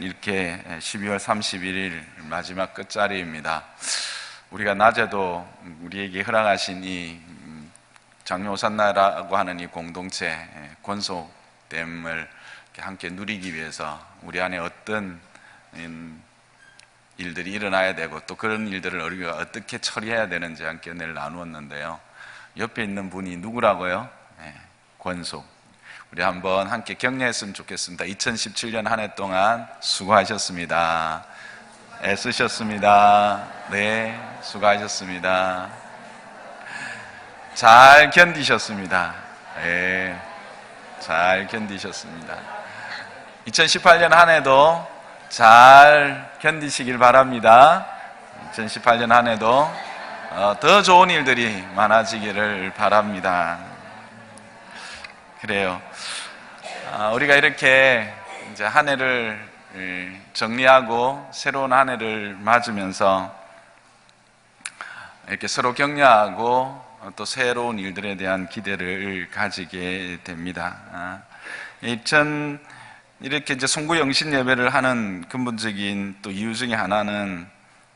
오늘 이렇게 12월 31일 마지막 끝자리입니다. 우리가 낮에도 우리에게 허락하신 이 장묘호산나라고 하는 이 공동체 권속됨을 함께 누리기 위해서 우리 안에 어떤 일들이 일어나야 되고 또 그런 일들을 우리가 어떻게 처리해야 되는지 함께 은혜를 나누었는데요. 옆에 있는 분이 누구라고요? 권속. 우리 한번 함께 격려했으면 좋겠습니다. 2017년 한 해 동안 수고하셨습니다. 애쓰셨습니다. 네, 수고하셨습니다. 잘 견디셨습니다. 네, 잘 견디셨습니다. 2018년 한 해도 잘 견디시길 바랍니다. 2018년 한 해도 더 좋은 일들이 많아지기를 바랍니다. 그래요. 우리가 이렇게 이제 한 해를 정리하고 새로운 한 해를 맞으면서 이렇게 서로 격려하고 또 새로운 일들에 대한 기대를 가지게 됩니다. 이렇게 이제 송구 영신 예배를 하는 근본적인 또 이유 중에 하나는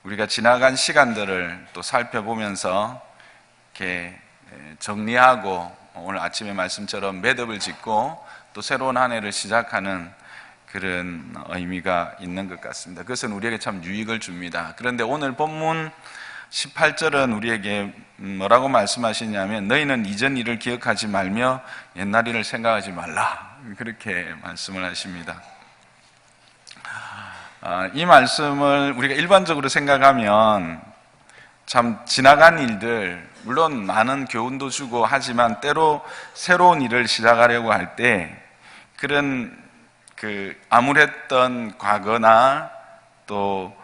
우리가 지나간 시간들을 또 살펴보면서 이렇게 정리하고 오늘 아침의 말씀처럼 매듭을 짓고 또 새로운 한 해를 시작하는 그런 의미가 있는 것 같습니다. 그것은 우리에게 참 유익을 줍니다. 그런데 오늘 본문 18절은 우리에게 뭐라고 말씀하시냐면 너희는 이전 일을 기억하지 말며 옛날 일을 생각하지 말라, 그렇게 말씀을 하십니다. 이 말씀을 우리가 일반적으로 생각하면 참 지나간 일들, 물론 많은 교훈도 주고 하지만 때로 새로운 일을 시작하려고 할 때 그런 암울했던 과거나 또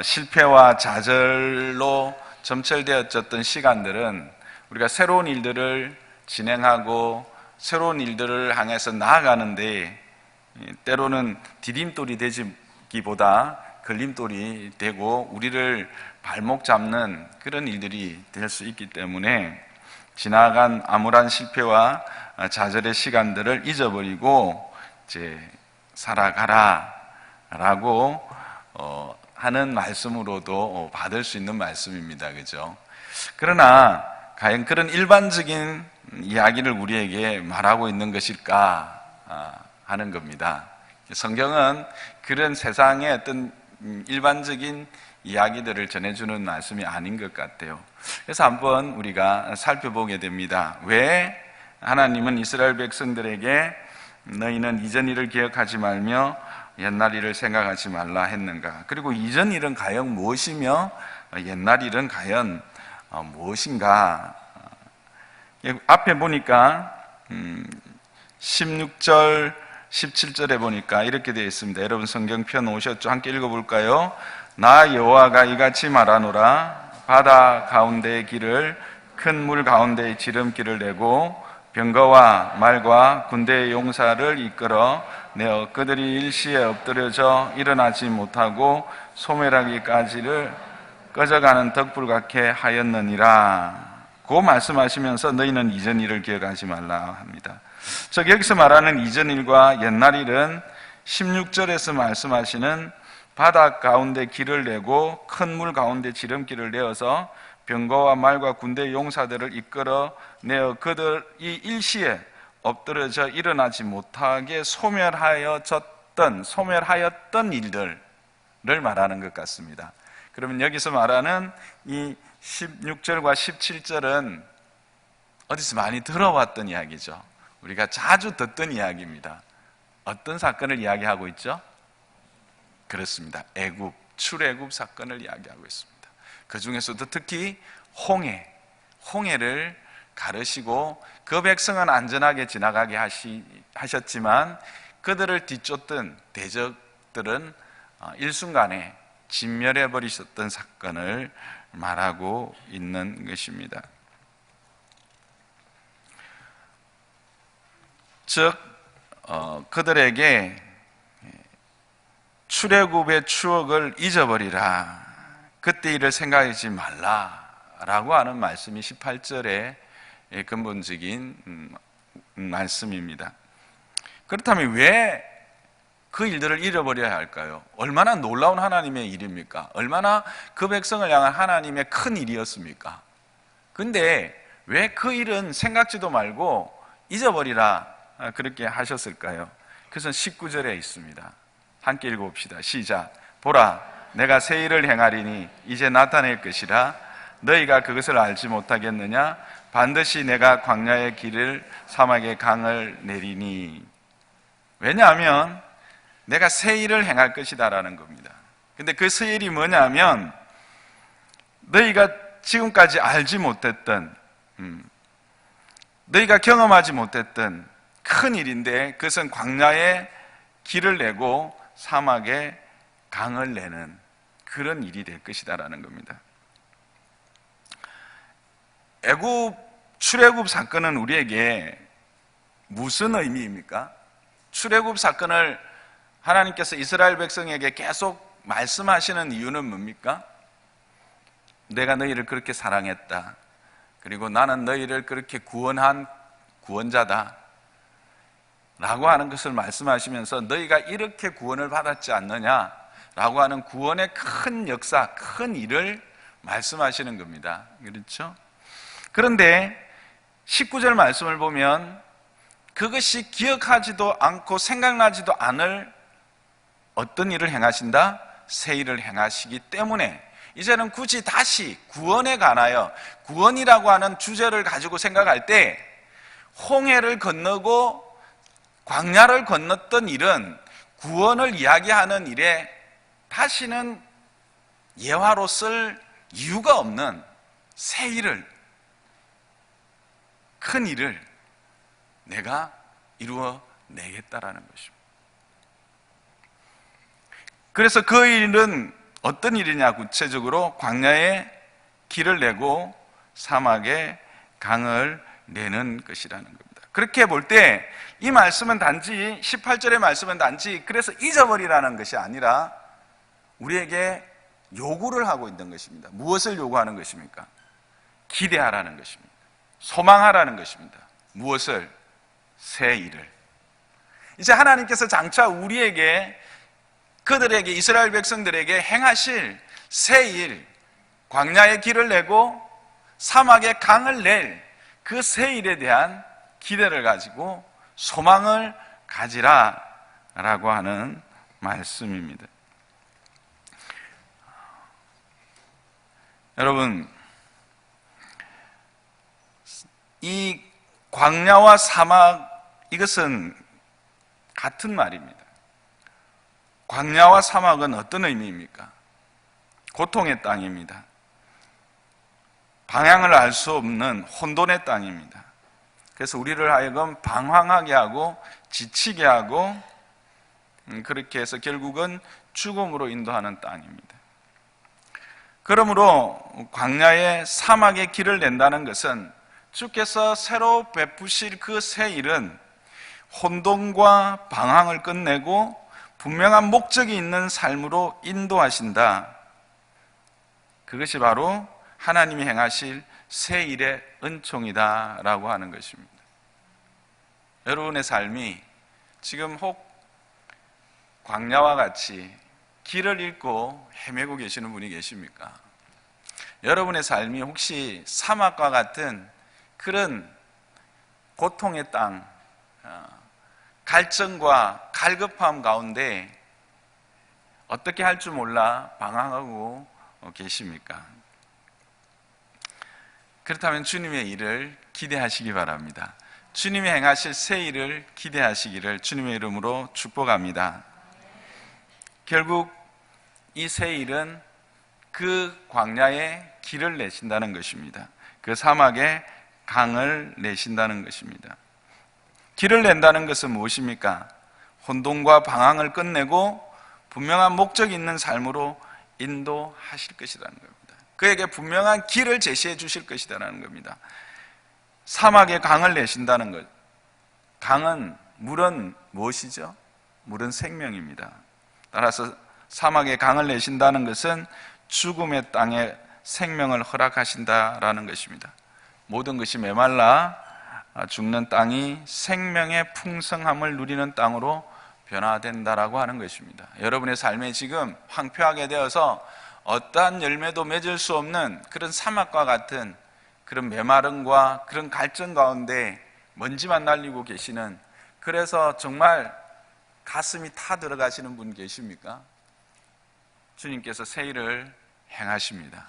실패와 좌절로 점철되어졌던 시간들은 우리가 새로운 일들을 진행하고 새로운 일들을 향해서 나아가는데 때로는 디딤돌이 되기보다 걸림돌이 되고 우리를 발목 잡는 그런 일들이 될 수 있기 때문에 지나간 암울한 실패와 좌절의 시간들을 잊어버리고 이제 살아가라 라고 하는 말씀으로도 받을 수 있는 말씀입니다. 그죠? 그러나 과연 그런 일반적인 이야기를 우리에게 말하고 있는 것일까 하는 겁니다. 성경은 그런 세상의 어떤 일반적인 이야기들을 전해주는 말씀이 아닌 것 같아요. 그래서 한번 우리가 살펴보게 됩니다. 왜 하나님은 이스라엘 백성들에게 너희는 이전 일을 기억하지 말며 옛날 일을 생각하지 말라 했는가? 그리고 이전 일은 과연 무엇이며 옛날 일은 과연 무엇인가? 앞에 보니까 16절 17절에 보니까 이렇게 되어 있습니다. 여러분 성경 편 오셨죠? 함께 읽어볼까요? 나 여호와가 이같이 말하노라. 바다 가운데의 길을 큰 물 가운데의 지름길을 내고 병거와 말과 군대의 용사를 이끌어 내어 그들이 일시에 엎드려져 일어나지 못하고 소멸하기까지를 꺼져가는 덕불 같게 하였느니라. 고 말씀하시면서 너희는 이전 일을 기억하지 말라 합니다. 즉 여기서 말하는 이전 일과 옛날 일은 16절에서 말씀하시는 바다 가운데 길을 내고 큰 물 가운데 지름길을 내어서 병거와 말과 군대 용사들을 이끌어 내어 그들이 일시에 엎드려져 일어나지 못하게 소멸하였던 일들을 말하는 것 같습니다. 그러면 여기서 말하는 이 16절과 17절은 어디서 많이 들어왔던 이야기죠. 우리가 자주 듣던 이야기입니다. 어떤 사건을 이야기하고 있죠? 그렇습니다. 출애굽 사건을 이야기하고 있습니다. 그 중에서도 특히 홍해를 가르시고 그 백성은 안전하게 지나가게 하셨지만 그들을 뒤쫓던 대적들은 일순간에 진멸해 버리셨던 사건을 말하고 있는 것입니다. 즉 그들에게 출애굽의 추억을 잊어버리라, 그때 일을 생각하지 말라라고 하는 말씀이 18절의 근본적인 말씀입니다. 그렇다면 왜 그 일들을 잃어버려야 할까요? 얼마나 놀라운 하나님의 일입니까? 얼마나 그 백성을 향한 하나님의 큰 일이었습니까? 근데 왜 그 일은 생각지도 말고 잊어버리라 그렇게 하셨을까요? 그것은 19절에 있습니다. 함께 읽어봅시다. 시작. 보라, 내가 새 일을 행하리니 이제 나타낼 것이라. 너희가 그것을 알지 못하겠느냐? 반드시 내가 광야의 길을 사막의 강을 내리니. 왜냐하면 내가 새 일을 행할 것이다라는 겁니다. 근데 그 새 일이 뭐냐면 너희가 지금까지 알지 못했던, 너희가 경험하지 못했던 큰 일인데, 그것은 광야에 길을 내고 사막에 강을 내는 그런 일이 될 것이다라는 겁니다. 출애굽 사건은 우리에게 무슨 의미입니까? 출애굽 사건을 하나님께서 이스라엘 백성에게 계속 말씀하시는 이유는 뭡니까? 내가 너희를 그렇게 사랑했다. 그리고 나는 너희를 그렇게 구원한 구원자다. 라고 하는 것을 말씀하시면서 너희가 이렇게 구원을 받았지 않느냐? 라고 하는 구원의 큰 역사, 큰 일을 말씀하시는 겁니다. 그렇죠? 그런데 19절 말씀을 보면 그것이 기억하지도 않고 생각나지도 않을 어떤 일을 행하신다? 새 일을 행하시기 때문에 이제는 굳이 다시 구원에 관하여, 구원이라고 하는 주제를 가지고 생각할 때 홍해를 건너고 광야를 건넜던 일은 구원을 이야기하는 일에 다시는 예화로 쓸 이유가 없는 새 일을, 큰 일을 내가 이루어 내겠다라는 것입니다. 그래서 그 일은 어떤 일이냐? 구체적으로 광야에 길을 내고 사막에 강을 내는 것이라는 겁니다. 그렇게 볼 때 이 말씀은 단지 18절의 말씀은 단지 그래서 잊어버리라는 것이 아니라 우리에게 요구를 하고 있는 것입니다. 무엇을 요구하는 것입니까? 기대하라는 것입니다. 소망하라는 것입니다. 무엇을? 새 일을. 이제 하나님께서 장차 우리에게, 그들에게, 이스라엘 백성들에게 행하실 새 일, 광야의 길을 내고 사막에 강을 낼 그 새 일에 대한 기대를 가지고 소망을 가지라라고 하는 말씀입니다. 여러분, 이 광야와 사막, 이것은 같은 말입니다. 광야와 사막은 어떤 의미입니까? 고통의 땅입니다. 방향을 알 수 없는 혼돈의 땅입니다. 그래서 우리를 하여금 방황하게 하고 지치게 하고 그렇게 해서 결국은 죽음으로 인도하는 땅입니다. 그러므로 광야의 사막의 길을 낸다는 것은 주께서 새로 베푸실 그 새 일은 혼돈과 방황을 끝내고 분명한 목적이 있는 삶으로 인도하신다. 그것이 바로 하나님이 행하실 새 일의 은총이다라고 하는 것입니다. 여러분의 삶이 지금 혹 광야와 같이 길을 잃고 헤매고 계시는 분이 계십니까? 여러분의 삶이 혹시 사막과 같은 그런 고통의 땅, 갈증과 갈급함 가운데 어떻게 할 줄 몰라 방황하고 계십니까? 그렇다면 주님의 일을 기대하시기 바랍니다. 주님이 행하실 새 일을 기대하시기를 주님의 이름으로 축복합니다. 결국 이 새 일은 그 광야에 길을 내신다는 것입니다. 그 사막에 강을 내신다는 것입니다. 길을 낸다는 것은 무엇입니까? 혼돈과 방황을 끝내고 분명한 목적이 있는 삶으로 인도하실 것이라는 겁니다. 그에게 분명한 길을 제시해 주실 것이라는 겁니다. 사막에 강을 내신다는 것. 강은, 물은 무엇이죠? 물은 생명입니다. 따라서 사막에 강을 내신다는 것은 죽음의 땅에 생명을 허락하신다라는 것입니다. 모든 것이 메말라 죽는 땅이 생명의 풍성함을 누리는 땅으로 변화된다라고 하는 것입니다. 여러분의 삶에 지금 황폐하게 되어서 어떠한 열매도 맺을 수 없는 그런 사막과 같은 그런 메마름과 그런 갈증 가운데 먼지만 날리고 계시는, 그래서 정말 가슴이 타 들어가시는 분 계십니까? 주님께서 새 일을 행하십니다.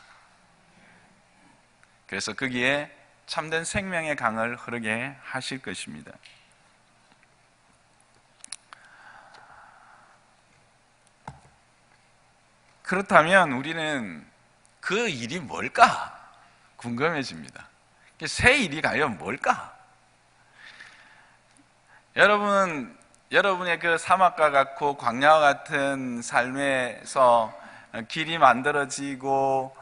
그래서 거기에 참된 생명의 강을 흐르게 하실 것입니다. 그렇다면 우리는 그 일이 뭘까 궁금해집니다. 새 일이 과연 뭘까? 여러분의 그 사막과 같고 광야와 같은 삶에서 길이 만들어지고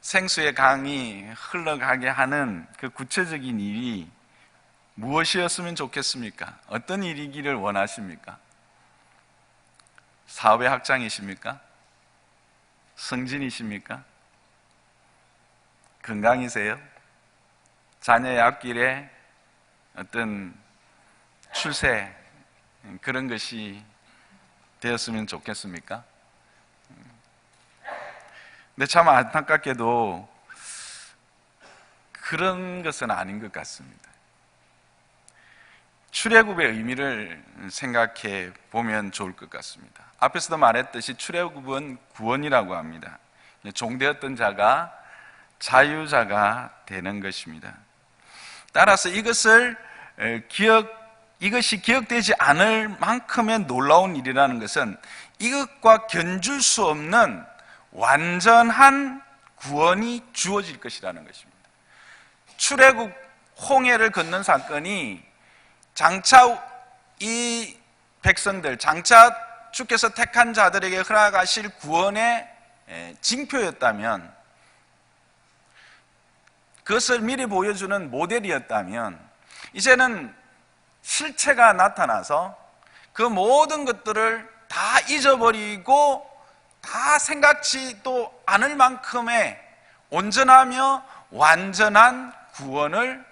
생수의 강이 흘러가게 하는 그 구체적인 일이 무엇이었으면 좋겠습니까? 어떤 일이기를 원하십니까? 사업의 확장이십니까? 승진이십니까? 건강이세요? 자녀의 앞길에 어떤 출세, 그런 것이 되었으면 좋겠습니까? 근데 참 안타깝게도 그런 것은 아닌 것 같습니다. 출애굽의 의미를 생각해 보면 좋을 것 같습니다. 앞에서도 말했듯이 출애굽은 구원이라고 합니다. 종되었던 자가 자유자가 되는 것입니다. 따라서 이것이 기억되지 않을 만큼의 놀라운 일이라는 것은 이것과 견줄 수 없는 완전한 구원이 주어질 것이라는 것입니다. 출애굽 홍해를 건넌 사건이 장차 이 백성들, 장차 주께서 택한 자들에게 허락하실 구원의 징표였다면, 그것을 미리 보여주는 모델이었다면, 이제는 실체가 나타나서 그 모든 것들을 다 잊어버리고 다 생각지도 않을 만큼의 온전하며 완전한 구원을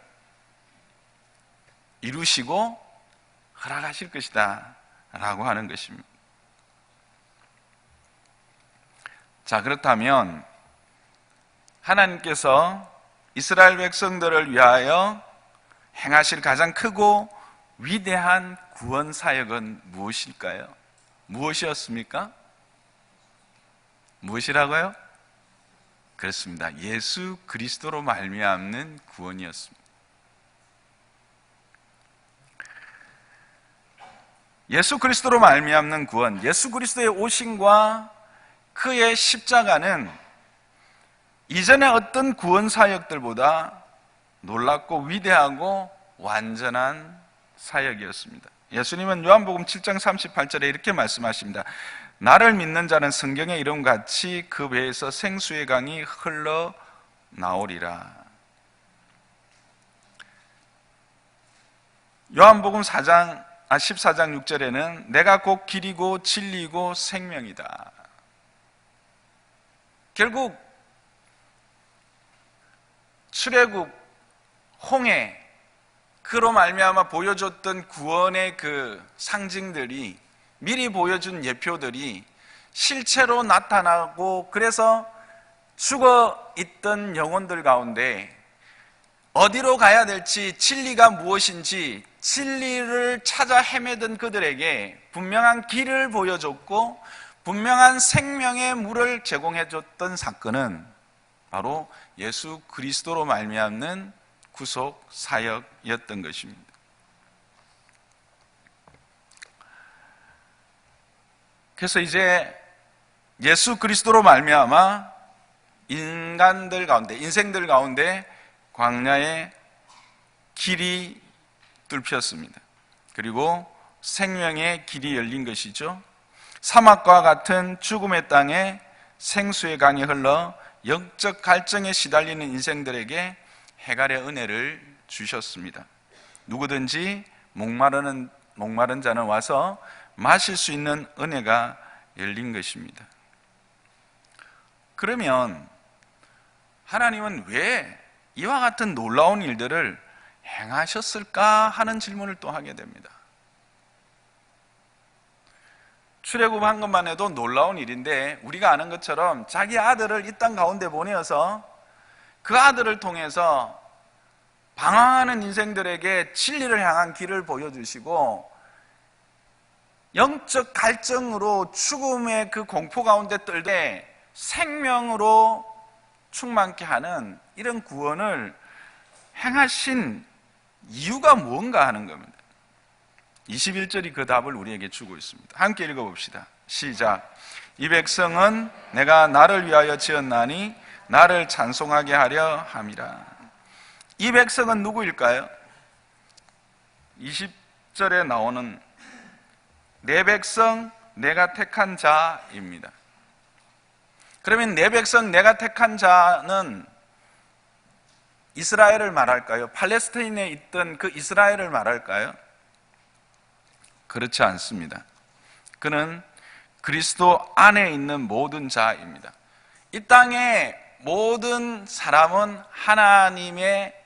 이루시고 허락하실 것이다 라고 하는 것입니다. 자, 그렇다면 하나님께서 이스라엘 백성들을 위하여 행하실 가장 크고 위대한 구원 사역은 무엇일까요? 무엇이었습니까? 무엇이라고요? 그렇습니다. 예수 그리스도로 말미암는 구원이었습니다. 예수 그리스도로 말미암는 구원, 예수 그리스도의 오심과 그의 십자가는 이전의 어떤 구원 사역들보다 놀랍고 위대하고 완전한 사역이었습니다. 예수님은 요한복음 7장 38절에 이렇게 말씀하십니다. 나를 믿는 자는 성경의 이름같이 그 배에서 생수의 강이 흘러나오리라. 요한복음 14장 6절에는 내가 곧 길이고 진리고 생명이다. 결국 출애굽, 홍해, 그로 말미암아 보여줬던 구원의 그 상징들이, 미리 보여준 예표들이 실체로 나타나고, 그래서 죽어있던 영혼들 가운데 어디로 가야 될지, 진리가 무엇인지 진리를 찾아 헤매던 그들에게 분명한 길을 보여줬고 분명한 생명의 물을 제공해줬던 사건은 바로 예수 그리스도로 말미암는 구속 사역이었던 것입니다. 그래서 이제 예수 그리스도로 말미암아 인간들 가운데, 인생들 가운데 광야의 길이 뚫혔습니다. 그리고 생명의 길이 열린 것이죠. 사막과 같은 죽음의 땅에 생수의 강이 흘러 영적 갈증에 시달리는 인생들에게 해갈의 은혜를 주셨습니다. 누구든지 목마른 자는 와서 마실 수 있는 은혜가 열린 것입니다. 그러면 하나님은 왜 이와 같은 놀라운 일들을 행하셨을까 하는 질문을 또 하게 됩니다. 출애굽한 것만 해도 놀라운 일인데, 우리가 아는 것처럼 자기 아들을 이 땅 가운데 보내어서 그 아들을 통해서 방황하는 인생들에게 진리를 향한 길을 보여주시고, 영적 갈증으로 죽음의 그 공포 가운데 떨때 생명으로 충만케 하는 이런 구원을 행하신 이유가 무언가 하는 겁니다. 21절이 그 답을 우리에게 주고 있습니다. 함께 읽어봅시다. 시작. 이 백성은 내가 나를 위하여 지었나니 나를 찬송하게 하려 함이라. 이 백성은 누구일까요? 20절에 나오는 내 백성 내가 택한 자입니다. 그러면 내 백성 내가 택한 자는 이스라엘을 말할까요? 팔레스타인에 있던 그 이스라엘을 말할까요? 그렇지 않습니다. 그는 그리스도 안에 있는 모든 자입니다. 이 땅의 모든 사람은 하나님의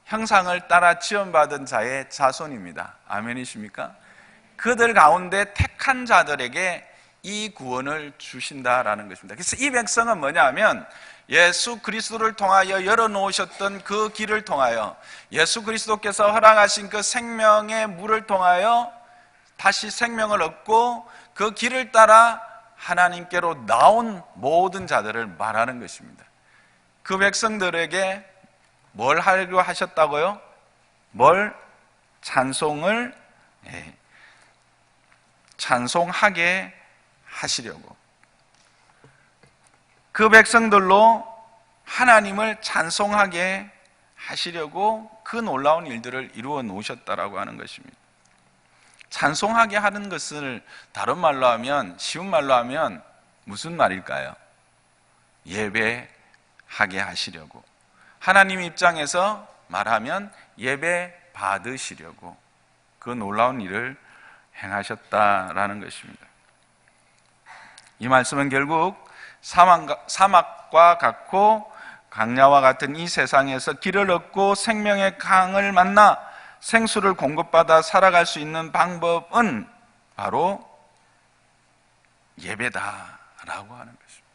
형상을 따라 지원받은 자의 자손입니다. 아멘이십니까? 그들 가운데 택한 자들에게 이 구원을 주신다라는 것입니다. 그래서 이 백성은 뭐냐 하면 예수 그리스도를 통하여 열어놓으셨던 그 길을 통하여 예수 그리스도께서 허락하신 그 생명의 물을 통하여 다시 생명을 얻고 그 길을 따라 하나님께로 나온 모든 자들을 말하는 것입니다. 그 백성들에게 뭘 하려고 하셨다고요? 뭘? 찬송하게 하시려고. 그 백성들로 하나님을 찬송하게 하시려고 그 놀라운 일들을 이루어 놓으셨다라고 하는 것입니다. 찬송하게 하는 것을 다른 말로 하면, 쉬운 말로 하면 무슨 말일까요? 예배하게 하시려고. 하나님 입장에서 말하면 예배 받으시려고 그 놀라운 일을 행하셨다라는 것입니다. 이 말씀은 결국 사막과 같고 강야와 같은 이 세상에서 길을 얻고 생명의 강을 만나 생수를 공급받아 살아갈 수 있는 방법은 바로 예배다라고 하는 것입니다.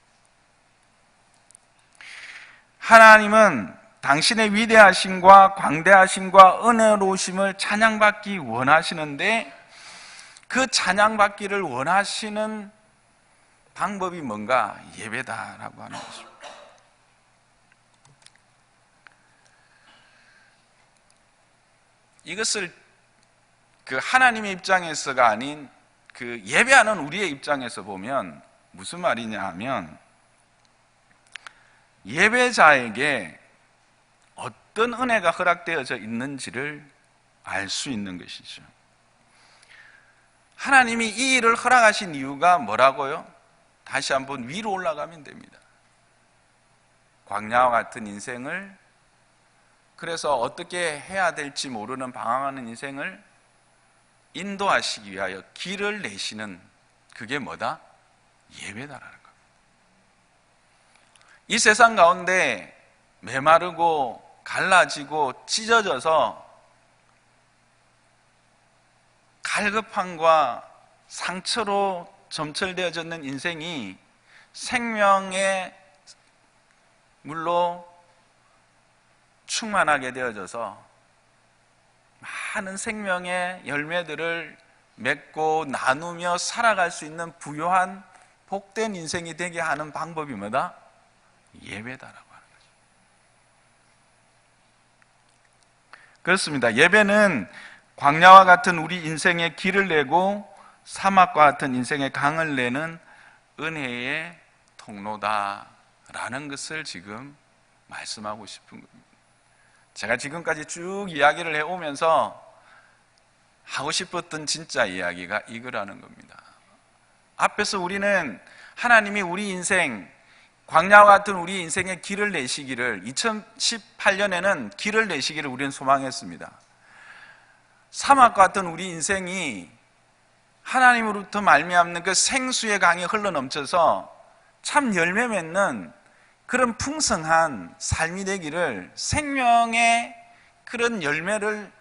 하나님은 당신의 위대하심과 광대하심과 은혜로우심을 찬양받기 원하시는데, 그 찬양받기를 원하시는 방법이 뭔가? 예배다라고 하는 것입니다. 이것을 그 하나님의 입장에서가 아닌 그 예배하는 우리의 입장에서 보면 무슨 말이냐 하면, 예배자에게 어떤 은혜가 허락되어져 있는지를 알 수 있는 것이죠. 하나님이 이 일을 허락하신 이유가 뭐라고요? 다시 한번 위로 올라가면 됩니다. 광야와 같은 인생을, 그래서 어떻게 해야 될지 모르는 방황하는 인생을 인도하시기 위하여 길을 내시는, 그게 뭐다? 예배다라는 겁니다. 이 세상 가운데 메마르고 갈라지고 찢어져서 갈급함과 상처로 점철되어졌는 인생이 생명의 물로 충만하게 되어져서 많은 생명의 열매들을 맺고 나누며 살아갈 수 있는 부요한 복된 인생이 되게 하는 방법이 뭐다? 예배다라고 하는 거죠. 그렇습니다. 예배는 광야와 같은 우리 인생의 길을 내고 사막과 같은 인생의 강을 내는 은혜의 통로다라는 것을 지금 말씀하고 싶은 겁니다. 제가 지금까지 쭉 이야기를 해오면서 하고 싶었던 진짜 이야기가 이거라는 겁니다. 앞에서 우리는 하나님이 우리 인생, 광야와 같은 우리 인생의 길을 내시기를, 2018년에는 길을 내시기를 우리는 소망했습니다. 사막과 같은 우리 인생이 하나님으로부터 말미암는 그 생수의 강이 흘러넘쳐서 참 열매 맺는 그런 풍성한 삶이 되기를, 생명의 그런 열매를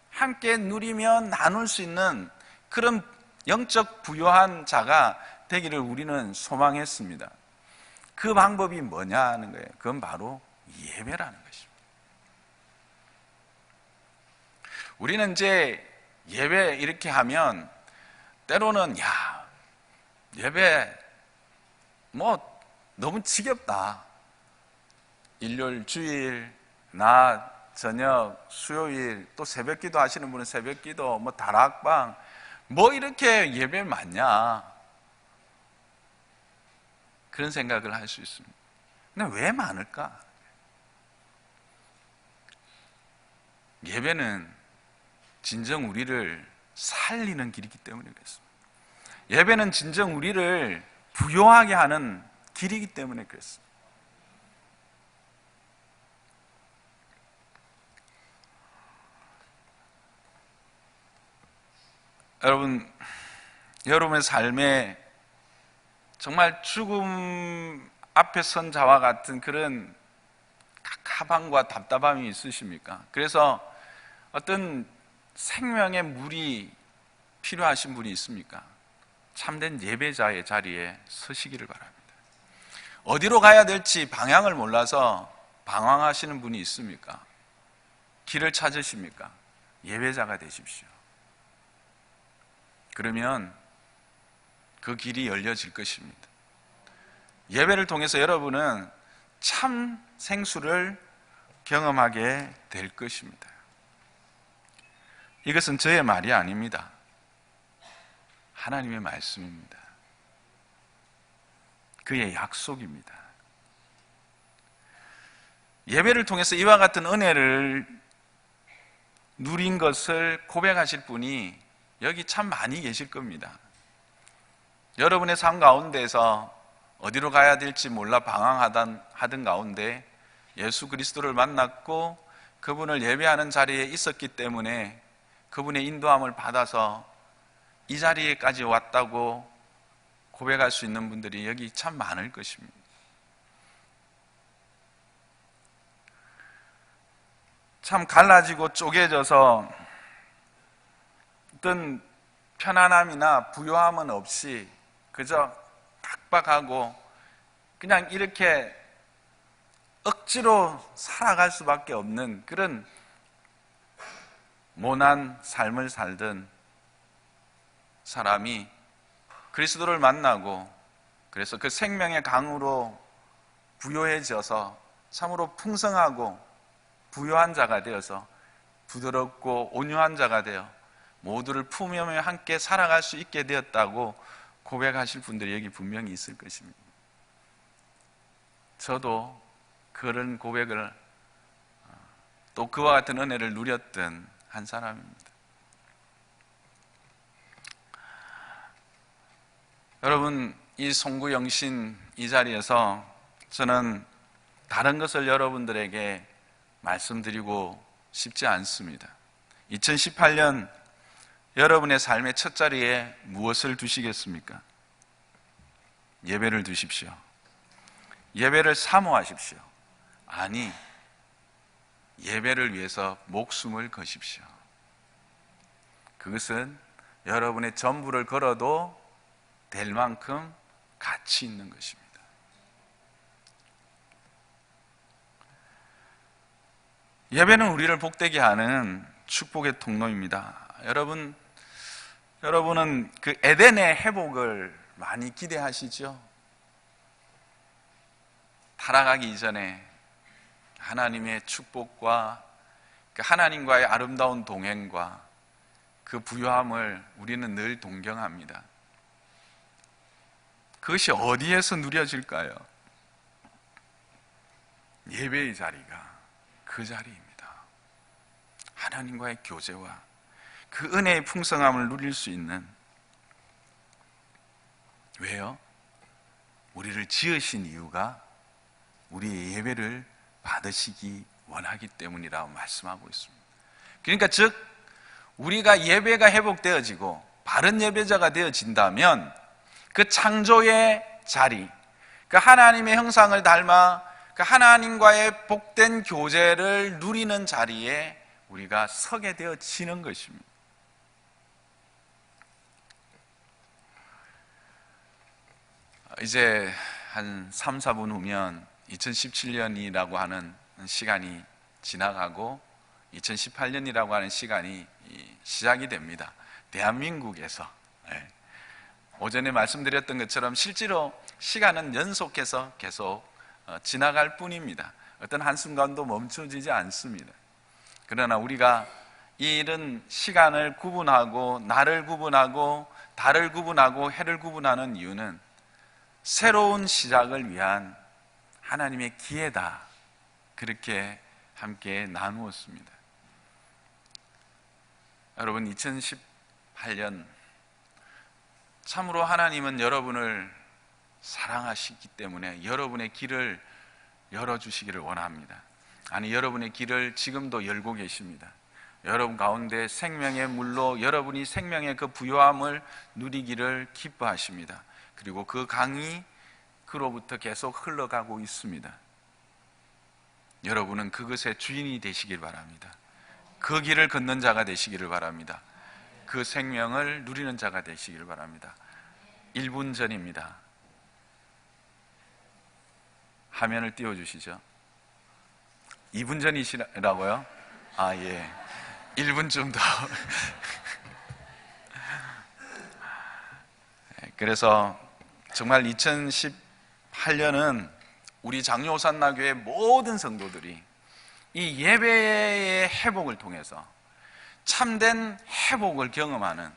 함께 누리며 나눌 수 있는 그런 영적 부요한 자가 되기를 우리는 소망했습니다. 그 방법이 뭐냐는 거예요. 그건 바로 예배라는 것입니다. 우리는 이제 예배 이렇게 하면 때로는 예배 뭐 너무 지겹다. 일요일, 주일, 낮, 저녁, 수요일, 또 새벽기도 하시는 분은 새벽기도, 뭐 다락방, 뭐 이렇게 예배 많냐, 그런 생각을 할 수 있습니다. 근데 왜 많을까? 예배는 진정 우리를 살리는 길이기 때문에 그렇습니다. 예배는 진정 우리를 부요하게 하는 길이기 때문에 그렇습니다. 여러분의 삶에 정말 죽음 앞에 선 자와 같은 그런 가방과 답답함이 있으십니까? 그래서 어떤 생명의 물이 필요하신 분이 있습니까? 참된 예배자의 자리에 서시기를 바랍니다. 어디로 가야 될지 방향을 몰라서 방황하시는 분이 있습니까? 길을 찾으십니까? 예배자가 되십시오. 그러면 그 길이 열려질 것입니다. 예배를 통해서 여러분은 참 생수를 경험하게 될 것입니다. 이것은 저의 말이 아닙니다. 하나님의 말씀입니다. 그의 약속입니다. 예배를 통해서 이와 같은 은혜를 누린 것을 고백하실 분이 여기 참 많이 계실 겁니다. 여러분의 삶 가운데서 어디로 가야 될지 몰라 방황하던 가운데 예수 그리스도를 만났고 그분을 예배하는 자리에 있었기 때문에 그분의 인도함을 받아서 이 자리에까지 왔다고 고백할 수 있는 분들이 여기 참 많을 것입니다. 참 갈라지고 쪼개져서 어떤 편안함이나 부요함은 없이 그저 팍팍하고 그냥 이렇게 억지로 살아갈 수밖에 없는 그런 모난 삶을 살던 사람이 그리스도를 만나고 그래서 그 생명의 강으로 부요해져서 참으로 풍성하고 부요한 자가 되어서 부드럽고 온유한 자가 되어 모두를 품으며 함께 살아갈 수 있게 되었다고 고백하실 분들이 여기 분명히 있을 것입니다. 저도 그런 고백을 또 그와 같은 은혜를 누렸던 한 사람입니다. 여러분, 이 송구영신 이 자리에서 저는 다른 것을 여러분들에게 말씀드리고 싶지 않습니다. 2018년 여러분의 삶의 첫 자리에 무엇을 두시겠습니까? 예배를 두십시오. 예배를 사모하십시오. 아니, 예배를 위해서 목숨을 거십시오. 그것은 여러분의 전부를 걸어도 될 만큼 가치 있는 것입니다. 예배는 우리를 복되게 하는 축복의 통로입니다. 여러분은 그 에덴의 회복을 많이 기대하시죠? 타락하기 이전에 하나님의 축복과 그 하나님과의 아름다운 동행과 그 부요함을 우리는 늘 동경합니다. 그것이 어디에서 누려질까요? 예배의 자리가 그 자리입니다. 하나님과의 교제와 그 은혜의 풍성함을 누릴 수 있는, 왜요? 우리를 지으신 이유가 우리의 예배를 받으시기 원하기 때문이라고 말씀하고 있습니다. 그러니까 즉 우리가 예배가 회복되어지고 바른 예배자가 되어진다면 그 창조의 자리, 그 하나님의 형상을 닮아 그 하나님과의 복된 교제를 누리는 자리에 우리가 서게 되어지는 것입니다. 이제 한 3, 4분 후면 2017년이라고 하는 시간이 지나가고 2018년이라고 하는 시간이 시작이 됩니다. 대한민국에서. 오전에 말씀드렸던 것처럼 실제로 시간은 연속해서 계속 지나갈 뿐입니다. 어떤 한순간도 멈춰지지 않습니다. 그러나 우리가 이런 시간을 구분하고 날을 구분하고 달을 구분하고 해를 구분하는 이유는 새로운 시작을 위한 하나님의 기회다, 그렇게 함께 나누었습니다. 여러분, 2018년 참으로 하나님은 여러분을 사랑하시기 때문에 여러분의 길을 열어주시기를 원합니다. 아니, 여러분의 길을 지금도 열고 계십니다. 여러분 가운데 생명의 물로 여러분이 생명의 그 부요함을 누리기를 기뻐하십니다. 그리고 그 강이 그로부터 계속 흘러가고 있습니다. 여러분은 그것의 주인이 되시길 바랍니다. 그 길을 걷는 자가 되시기를 바랍니다. 그 생명을 누리는 자가 되시기를 바랍니다. 1분 전입니다. 화면을 띄워주시죠. 2분 전이시라고요? 아, 예. 1분쯤 더. 그래서 정말 2018년은 우리 장로호산나교회 모든 성도들이 이 예배의 회복을 통해서 참된 회복을 경험하는,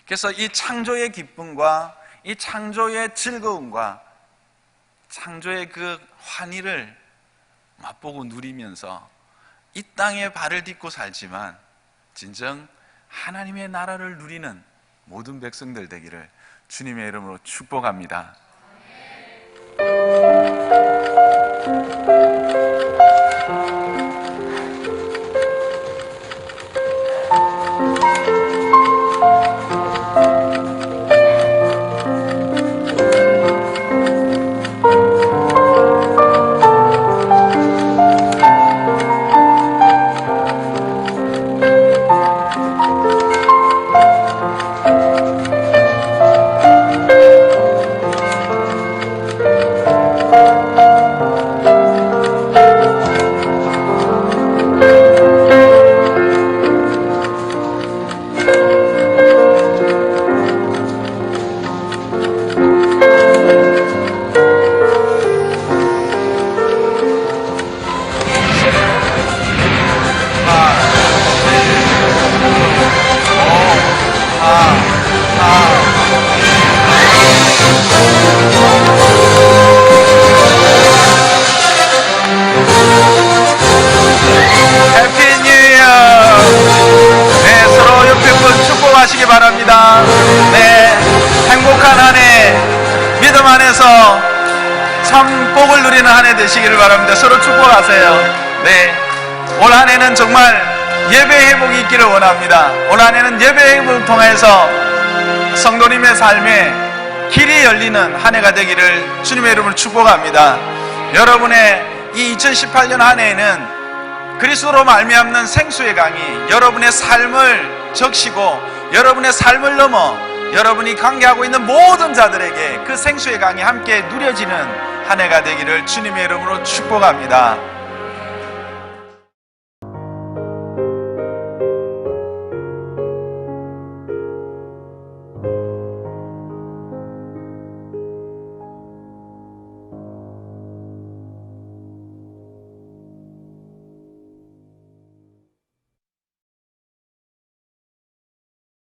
그래서 이 창조의 기쁨과 이 창조의 즐거움과 창조의 그 환희를 맛보고 누리면서 이 땅에 발을 딛고 살지만 진정 하나님의 나라를 누리는 모든 백성들 되기를 주님의 이름으로 축복합니다. 바랍니다. 네, 행복한 한 해, 믿음 안에서 참 복을 누리는 한 해 되시기를 바랍니다. 서로 축복하세요. 네, 올 한 해는 정말 예배 회복이 있기를 원합니다. 올 한 해는 예배 회복을 통해서 성도님의 삶에 길이 열리는 한 해가 되기를 주님의 이름으로 축복합니다. 여러분의 이 2018년 한 해에는 그리스도로 말미암는 생수의 강이 여러분의 삶을 적시고 여러분의 삶을 넘어 여러분이 관계하고 있는 모든 자들에게 그 생수의 강이 함께 누려지는 한 해가 되기를 주님의 이름으로 축복합니다.